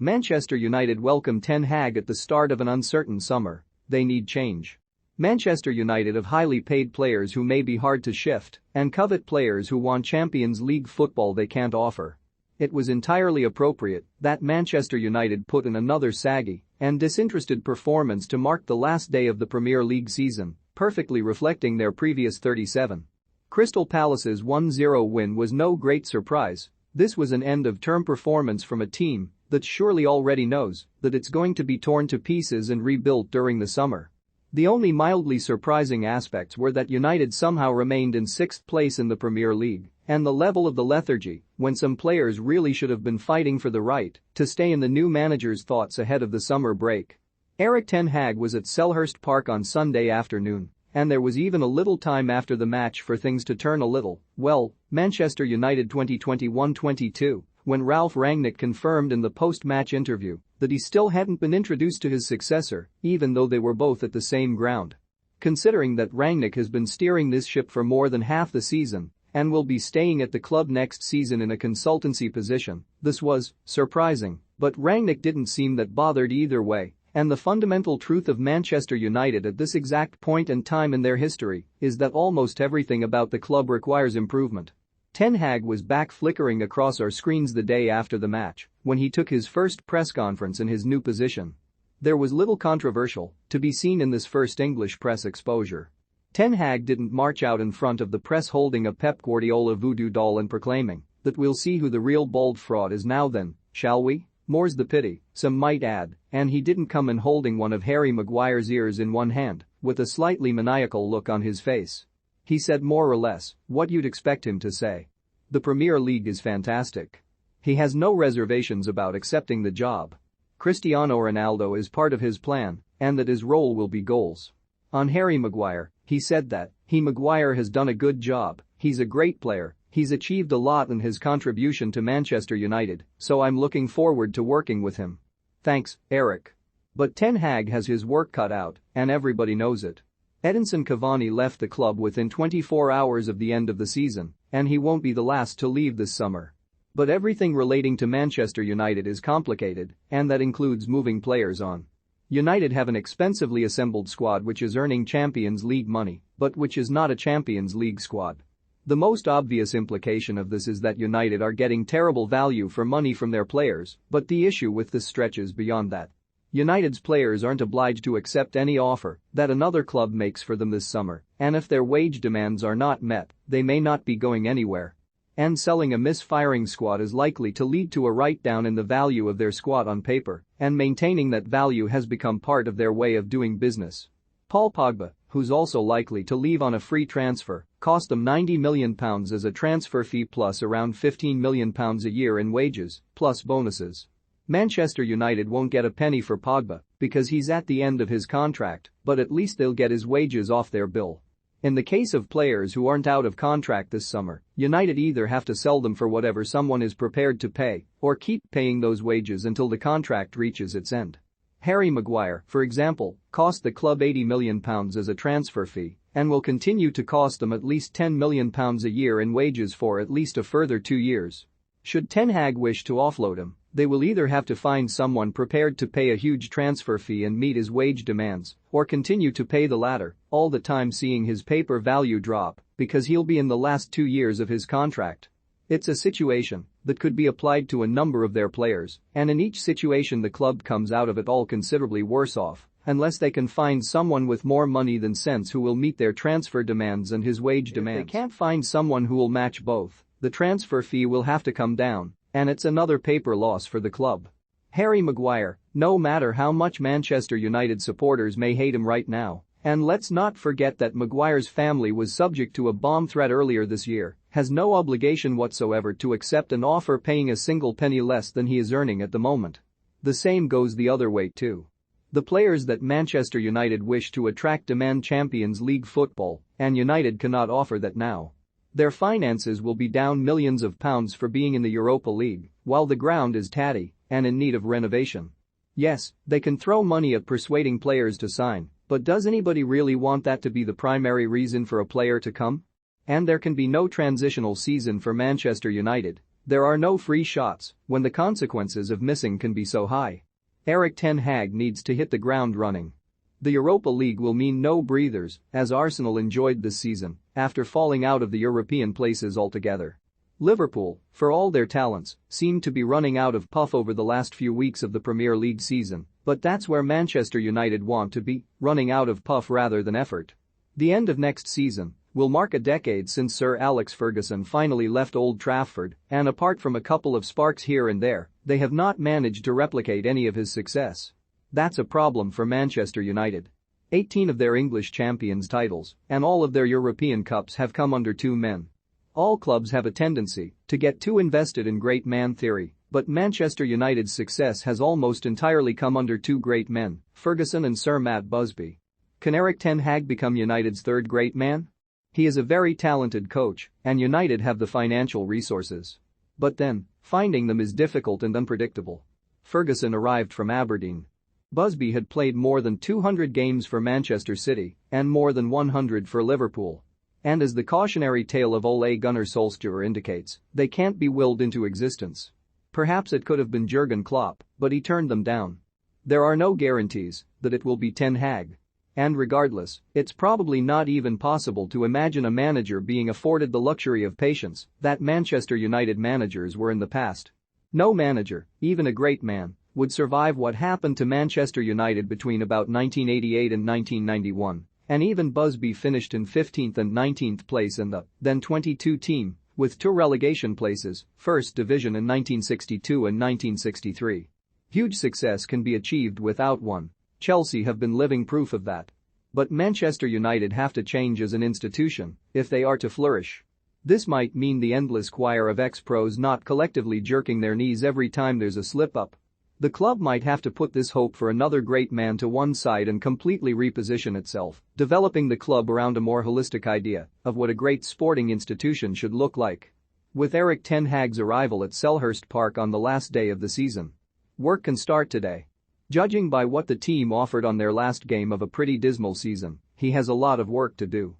Manchester United welcome Ten Hag at the start of an uncertain summer. They need change. Manchester United have highly paid players who may be hard to shift and covet players who want Champions League football they can't offer. It was entirely appropriate that Manchester United put in another saggy and disinterested performance to mark the last day of the Premier League season, perfectly reflecting their previous 37. Crystal Palace's 1-0 win was no great surprise. This was an end-of-term performance from a team that surely already knows that it's going to be torn to pieces and rebuilt during the summer. The only mildly surprising aspects were that United somehow remained in sixth place in the Premier League and the level of the lethargy when some players really should have been fighting for the right to stay in the new manager's thoughts ahead of the summer break. Erik Ten Hag was at Selhurst Park on Sunday afternoon, and there was even a little time after the match for things to turn a little, well, Manchester United 2021-22, when Ralf Rangnick confirmed in the post-match interview that he still hadn't been introduced to his successor, even though they were both at the same ground. Considering that Rangnick has been steering this ship for more than half the season and will be staying at the club next season in a consultancy position, this was surprising, but Rangnick didn't seem that bothered either way. And the fundamental truth of Manchester United at this exact point in time in their history is that almost everything about the club requires improvement. Ten Hag was back flickering across our screens the day after the match when he took his first press conference in his new position. There was little controversial to be seen in this first English press exposure. Ten Hag didn't march out in front of the press holding a Pep Guardiola voodoo doll and proclaiming that we'll see who the real bald fraud is now then, shall we? More's the pity, some might add, and he didn't come in holding one of Harry Maguire's ears in one hand, with a slightly maniacal look on his face. He said more or less what you'd expect him to say. The Premier League is fantastic. He has no reservations about accepting the job. Cristiano Ronaldo is part of his plan, and that his role will be goals. On Harry Maguire, he said that Maguire has done a good job, he's a great player. He's achieved a lot in his contribution to Manchester United, so I'm looking forward to working with him. Thanks, Eric. But Ten Hag has his work cut out, and everybody knows it. Edinson Cavani left the club within 24 hours of the end of the season, and he won't be the last to leave this summer. But everything relating to Manchester United is complicated, and that includes moving players on. United have an expensively assembled squad which is earning Champions League money, but which is not a Champions League squad. The most obvious implication of this is that United are getting terrible value for money from their players, but the issue with this stretches beyond that. United's players aren't obliged to accept any offer that another club makes for them this summer, and if their wage demands are not met, they may not be going anywhere. And selling a misfiring squad is likely to lead to a write-down in the value of their squad on paper, and maintaining that value has become part of their way of doing business. Paul Pogba, who's also likely to leave on a free transfer, cost them £90 million as a transfer fee plus around £15 million a year in wages, plus bonuses. Manchester United won't get a penny for Pogba because he's at the end of his contract, but at least they'll get his wages off their bill. In the case of players who aren't out of contract this summer, United either have to sell them for whatever someone is prepared to pay or keep paying those wages until the contract reaches its end. Harry Maguire, for example, cost the club £80 million as a transfer fee and will continue to cost them at least £10 million a year in wages for at least a further 2 years. Should Ten Hag wish to offload him, they will either have to find someone prepared to pay a huge transfer fee and meet his wage demands, or continue to pay the latter, all the time seeing his paper value drop because he'll be in the last 2 years of his contract. It's a situation that could be applied to a number of their players, and in each situation the club comes out of it all considerably worse off, unless they can find someone with more money than sense who will meet their transfer demands and his wage demands. If they can't find someone who will match both, the transfer fee will have to come down, and it's another paper loss for the club. Harry Maguire, no matter how much Manchester United supporters may hate him right now, and let's not forget that Maguire's family was subject to a bomb threat earlier this year, has no obligation whatsoever to accept an offer paying a single penny less than he is earning at the moment. The same goes the other way too. The players that Manchester United wish to attract demand Champions League football, and United cannot offer that now. Their finances will be down millions of pounds for being in the Europa League, while the ground is tatty and in need of renovation. Yes, they can throw money at persuading players to sign, but does anybody really want that to be the primary reason for a player to come? And there can be no transitional season for Manchester United There are no free shots when the consequences of missing can be so high. Erik Ten Hag needs to hit the ground running. The Europa League will mean no breathers, as Arsenal enjoyed this season after falling out of the European places altogether. Liverpool, for all their talents, seemed to be running out of puff over the last few weeks of the Premier League season, but that's where Manchester United want to be, running out of puff rather than effort. The end of next season will mark a decade since Sir Alex Ferguson finally left Old Trafford, and apart from a couple of sparks here and there, they have not managed to replicate any of his success. That's a problem for Manchester United. 18 of their English champions titles and all of their European cups have come under two men. All clubs have a tendency to get too invested in great man theory, but Manchester United's success has almost entirely come under two great men, Ferguson and Sir Matt Busby. Can Erik Ten Hag become United's third great man? He is a very talented coach, and United have the financial resources. But then, finding them is difficult and unpredictable. Ferguson arrived from Aberdeen. Busby had played more than 200 games for Manchester City and more than 100 for Liverpool. And as the cautionary tale of Ole Gunnar Solskjaer indicates, they can't be willed into existence. Perhaps it could have been Jurgen Klopp, but he turned them down. There are no guarantees that it will be Ten Hag. And regardless, it's probably not even possible to imagine a manager being afforded the luxury of patience that Manchester United managers were in the past. No manager, even a great man, would survive what happened to Manchester United between about 1988 and 1991, and even Busby finished in 15th and 19th place in the then 22 team, with two relegation places, First Division in 1962 and 1963. Huge success can be achieved without one. Chelsea have been living proof of that. But Manchester United have to change as an institution if they are to flourish. This might mean the endless choir of ex-pros not collectively jerking their knees every time there's a slip-up. The club might have to put this hope for another great man to one side and completely reposition itself, developing the club around a more holistic idea of what a great sporting institution should look like. With Erik Ten Hag's arrival at Selhurst Park on the last day of the season, work can start today. Judging by what the team offered on their last game of a pretty dismal season, he has a lot of work to do.